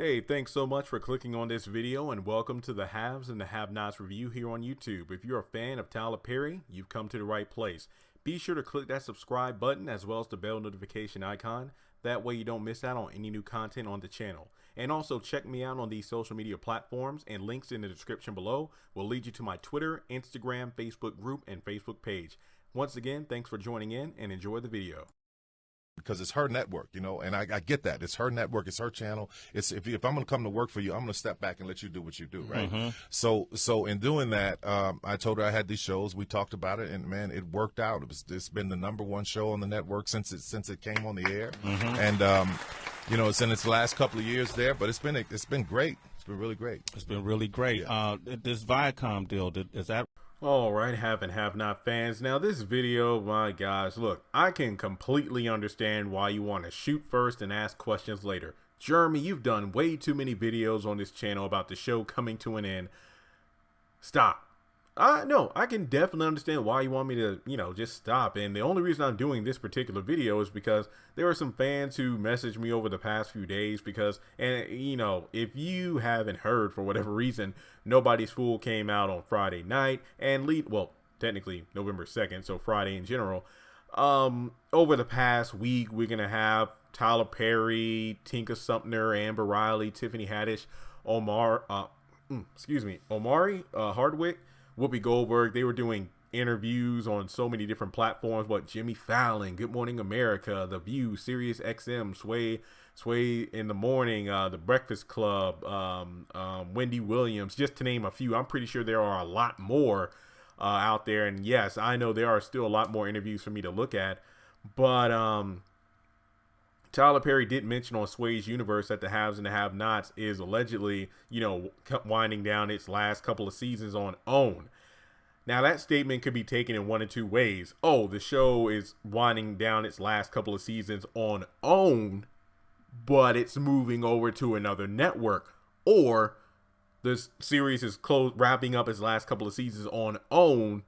Hey, thanks so much for clicking on this video and welcome to the Haves and the Have-Nots review here on YouTube. If you're a fan of Tyler Perry, you've come to the right place. Be sure to click that subscribe button as well as the bell notification icon. That way you don't miss out on any new content on the channel. And also check me out on these social media platforms, and links in the description below will lead you to my Twitter, Instagram, Facebook group, and Facebook page. Once again, thanks for joining in and enjoy the video. Because it's her network, and I get that. It's her network. It's her channel. It's if I'm going to come to work for you, I'm going to step back and let you do what you do, right? So in doing that, I told her I had these shows. We talked about it, and man, it worked out. It's been the #1 show on the network since it came on the air, and it's in its last couple of years there, but it's been great. It's been really great. It's been really great. Yeah. This Viacom deal, is that? All right, have and have not fans. Now this video, my gosh, look, I can completely understand why you want to shoot first and ask questions later. Jeremy, you've done way too many videos on this channel about the show coming to an end. Stop. No, I can definitely understand why you want me to, just stop. And the only reason I'm doing this particular video is because there are some fans who messaged me over the past few days if you haven't heard for whatever reason, Nobody's Fool came out on Friday night and technically November 2nd, so Friday in general. Over the past week, we're going to have Tyler Perry, Tinka Sumner, Amber Riley, Tiffany Haddish, Omari Hardwick, Whoopi Goldberg. They were doing interviews on so many different platforms. Jimmy Fallon, Good Morning America, The View, Sirius XM, Sway in the Morning, The Breakfast Club, Wendy Williams, just to name a few. I'm pretty sure there are a lot more out there. And yes, I know there are still a lot more interviews for me to look at. But Tyler Perry did mention on Sway's Universe that the Haves and the Have-Nots is allegedly, winding down its last couple of seasons on OWN. Now, that statement could be taken in one of two ways. Oh, the show is winding down its last couple of seasons on OWN, but it's moving over to another network. Or this series is wrapping up its last couple of seasons on OWN,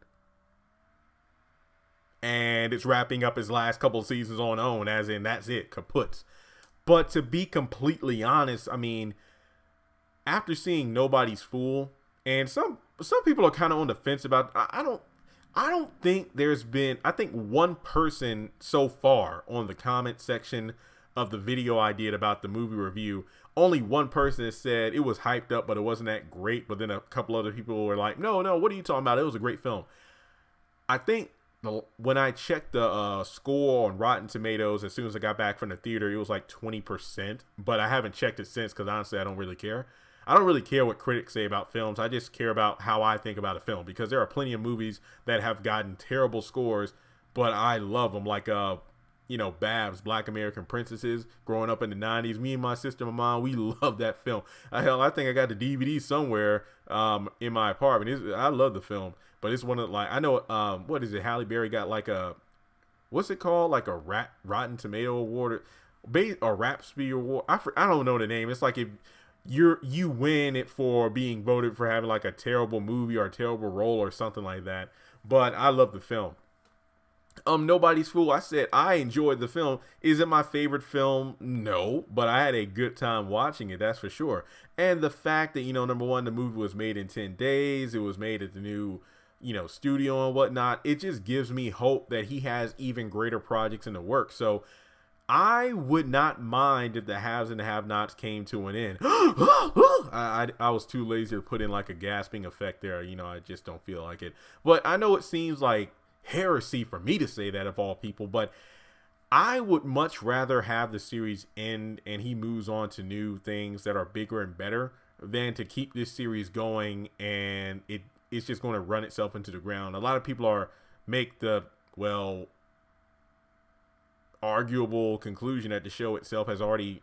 and it's wrapping up its last couple of seasons on OWN, as in that's it, kaputs. But to be completely honest, I mean, after seeing Nobody's Fool, and some people are kind of on the fence about, I don't think there's been, I think one person so far on the comment section of the video I did about the movie review, only one person has said it was hyped up, but it wasn't that great. But then a couple other people were like, no, what are you talking about? It was a great film. I think when I checked the score on Rotten Tomatoes, as soon as I got back from the theater, it was like 20%, but I haven't checked it since because honestly, I don't really care. I don't really care what critics say about films. I just care about how I think about a film, because there are plenty of movies that have gotten terrible scores, but I love them, like Babs, Black American Princesses, growing up in the 90s. Me and my sister and my mom, we love that film. Hell, I think I got the DVD somewhere in my apartment. I love the film, but it's one of, I know, what is it? Halle Berry got like what's it called? Like a Rotten Tomato Award or Raspberry Award. I don't know the name. It's like if you win it for being voted for having like a terrible movie or a terrible role or something like that. But I love the film. Nobody's Fool, I said I enjoyed the film. Is it my favorite film? No, but I had a good time watching it, that's for sure. And the fact that, number one, the movie was made in 10 days. It was made at the new, studio and whatnot. It just gives me hope that he has even greater projects in the works. So I would not mind if the Haves and the Have-Nots came to an end. I was too lazy to put in like a gasping effect there. I just don't feel like it. But I know it seems like heresy for me to say that of all people, but I would much rather have the series end and he moves on to new things that are bigger and better than to keep this series going and it's just going to run itself into the ground. A lot of people make the arguable conclusion that the show itself has already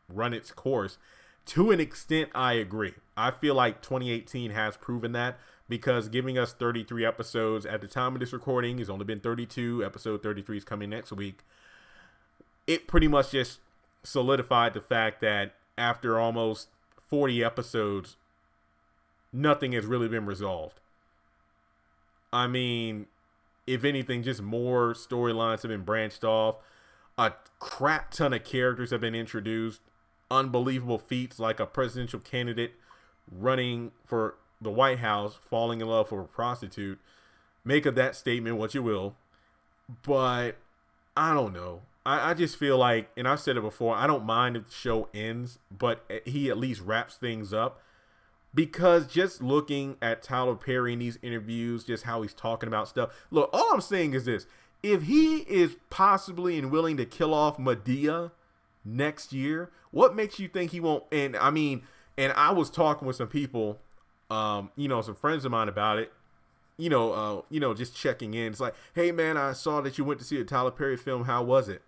run its course. To an extent, I agree. I feel like 2018 has proven that, because giving us 33 episodes at the time of this recording, has only been 32. Episode 33 is coming next week. It pretty much just solidified the fact that after almost 40 episodes, nothing has really been resolved. I mean, if anything, just more storylines have been branched off. A crap ton of characters have been introduced. unbelievable feats like a presidential candidate running for the White House, falling in love with a prostitute. Make of that statement what you will. But I don't know. I just feel like, and I've said it before, I don't mind if the show ends, but he at least wraps things up. Because just looking at Tyler Perry in these interviews, just how he's talking about stuff. Look, all I'm saying is this. If he is possibly and willing to kill off Madea next year, what makes you think he won't? And I mean, and I was talking with some people, some friends of mine about it. Just checking in. It's like, hey man, I saw that you went to see a Tyler Perry film. How was it?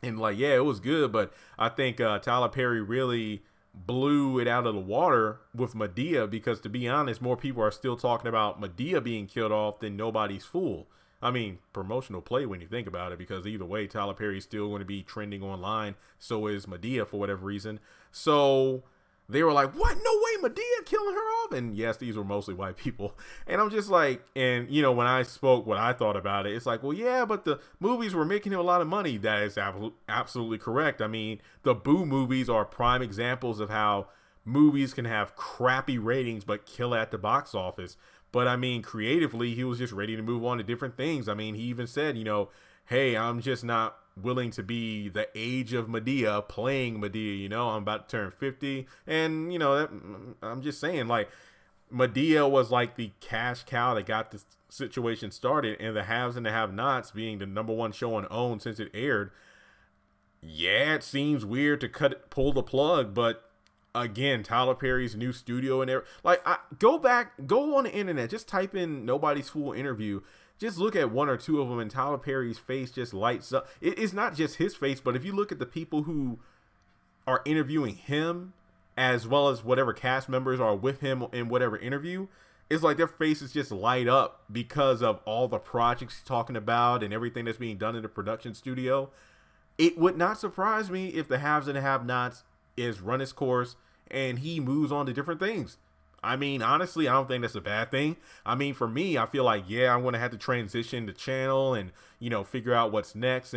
And like, yeah, it was good, but I think Tyler Perry really blew it out of the water with Madea, because to be honest, more people are still talking about Madea being killed off than Nobody's Fool. I mean, promotional play when you think about it, because either way, Tyler Perry's still going to be trending online. So is Madea for whatever reason. So they were like, what? No way, Madea killing her off? And yes, these were mostly white people. And I'm just like, and when I spoke what I thought about it, it's like, well, yeah, but the movies were making him a lot of money. That is absolutely correct. I mean, the Boo movies are prime examples of how movies can have crappy ratings but kill at the box office. But I mean, creatively, he was just ready to move on to different things. I mean, he even said, hey, I'm just not willing to be the age of Madea playing Madea. I'm about to turn 50. And, I'm just saying, like, Madea was like the cash cow that got this situation started, and the haves and the have-nots being the number one show on OWN since it aired. Yeah, it seems weird to pull the plug, but again, Tyler Perry's new studio and there, like, go on the internet, just type in Nobody's Fool interview. Just look at one or two of them, and Tyler Perry's face just lights up. It's not just his face, but if you look at the people who are interviewing him, as well as whatever cast members are with him in whatever interview, it's like their faces just light up because of all the projects he's talking about and everything that's being done in the production studio. It would not surprise me if the haves and the have-nots is run its course and he moves on to different things. I mean, honestly, I don't think that's a bad thing. I mean, for me, I feel like, yeah, I'm going to have to transition the channel and, figure out what's next.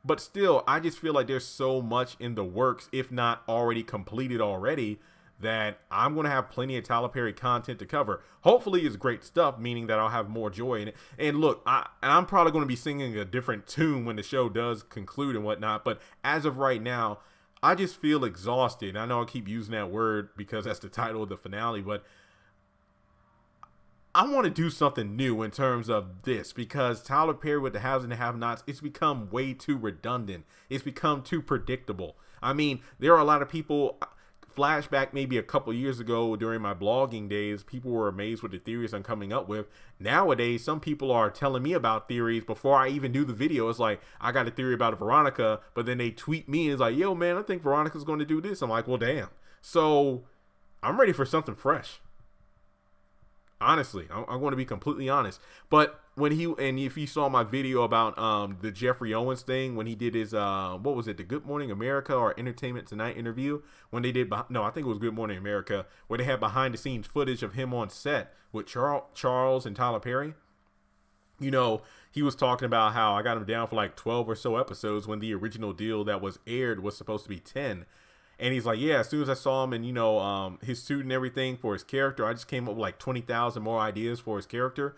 But still, I just feel like there's so much in the works, if not already completed already, that I'm going to have plenty of Tyler Perry content to cover. Hopefully it's great stuff, meaning that I'll have more joy in it. And look, I'm probably going to be singing a different tune when the show does conclude and whatnot. But as of right now, I just feel exhausted. I know I keep using that word because that's the title of the finale, but I want to do something new in terms of this, because Tyler Perry with the haves and the have-nots, it's become way too redundant. It's become too predictable. I mean, there are a lot of people, flashback maybe a couple years ago during my blogging days, people were amazed with the theories I'm coming up with. Nowadays, some people are telling me about theories before I even do the video. It's like, I got a theory about Veronica, but then they tweet me and it's like, yo, man, I think Veronica's going to do this. I'm like, well, damn. So I'm ready for something fresh. Honestly, I'm going to be completely honest. But if you saw my video about the Jeffrey Owens thing, when he did his what was it, the Good Morning America or Entertainment Tonight interview, when they did I think it was Good Morning America, where they had behind the scenes footage of him on set with Charles and Tyler Perry. He was talking about how I got him down for like 12 or so episodes when the original deal that was aired was supposed to be 10. And he's like, yeah, as soon as I saw him and, his suit and everything for his character, I just came up with like 20,000 more ideas for his character.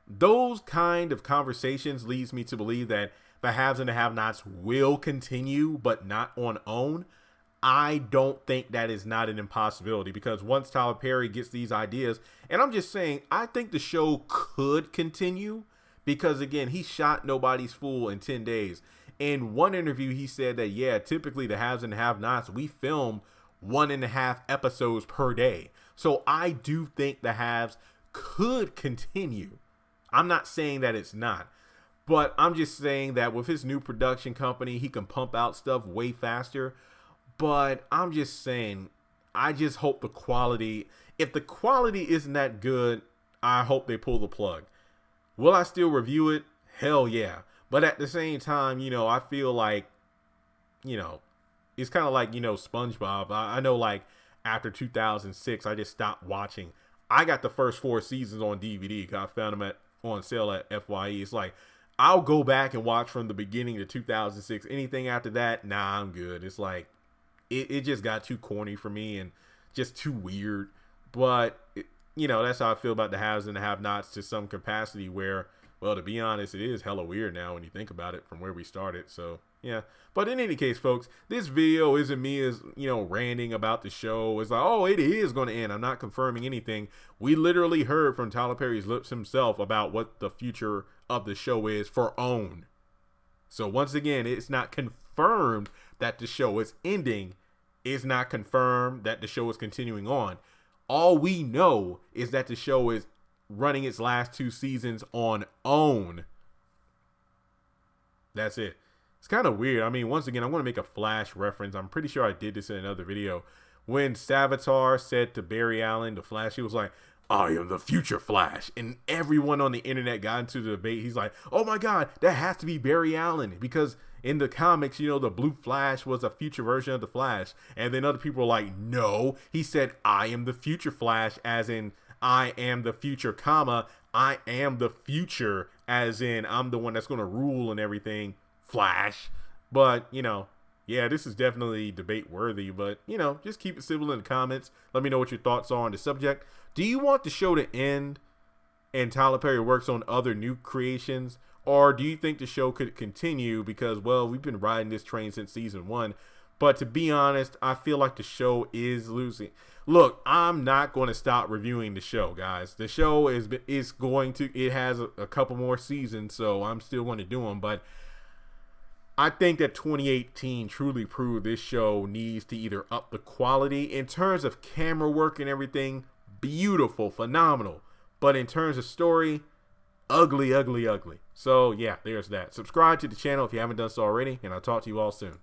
Those kind of conversations leads me to believe that the haves and the have-nots will continue, but not on OWN. I don't think that is not an impossibility, because once Tyler Perry gets these ideas, and I'm just saying, I think the show could continue because, again, he shot Nobody's Fool in 10 days. In one interview, he said that, yeah, typically the haves and the have-nots, we film 1.5 episodes per day. So I do think the haves could continue. I'm not saying that it's not, but I'm just saying that with his new production company, he can pump out stuff way faster. But I'm just saying, I just hope the quality, if the quality isn't that good, I hope they pull the plug. Will I still review it? Hell yeah. But at the same time, I feel like, it's kind of like, SpongeBob. I know, like, after 2006, I just stopped watching. I got the first 4 seasons on DVD because I found them on sale at FYE. It's like, I'll go back and watch from the beginning to 2006. Anything after that, nah, I'm good. It's like, it just got too corny for me and just too weird. But that's how I feel about the haves and the have-nots to some capacity. Where, well, to be honest, it is hella weird now when you think about it from where we started. So yeah. But in any case, folks, this video isn't me as ranting about the show. It's like, oh, it is going to end. I'm not confirming anything. We literally heard from Tyler Perry's lips himself about what the future of the show is for OWN. So once again, it's not confirmed that the show is ending. It's not confirmed that the show is continuing on. All we know is that the show is running its last 2 seasons on OWN. That's it. It's kind of weird. I mean, once again, I'm going to make a Flash reference. I'm pretty sure I did this in another video. When Savitar said to Barry Allen, the Flash, he was like, I am the future Flash. And everyone on the internet got into the debate. He's like, oh my God, that has to be Barry Allen. Because in the comics, the Blue Flash was a future version of the Flash. And then other people were like, no. He said, I am the future Flash, as in I am the future, comma, I am the future, as in I'm the one that's going to rule and everything. Flash. But yeah, this is definitely debate worthy, but just keep it civil in the comments. Let me know what your thoughts are on the subject. Do you want the show to end and Tyler Perry works on other new creations, or do you think the show could continue because, well, we've been riding this train since season 1? But to be honest, I feel like the show is losing. Look, I'm not going to stop reviewing the show, guys. The show is going to, it has a couple more seasons, so I'm still going to do them, but I think that 2018 truly proved this show needs to either up the quality in terms of camera work and everything. Beautiful, phenomenal. But in terms of story, ugly, ugly, ugly. So yeah, there's that. Subscribe to the channel if you haven't done so already, and I'll talk to you all soon.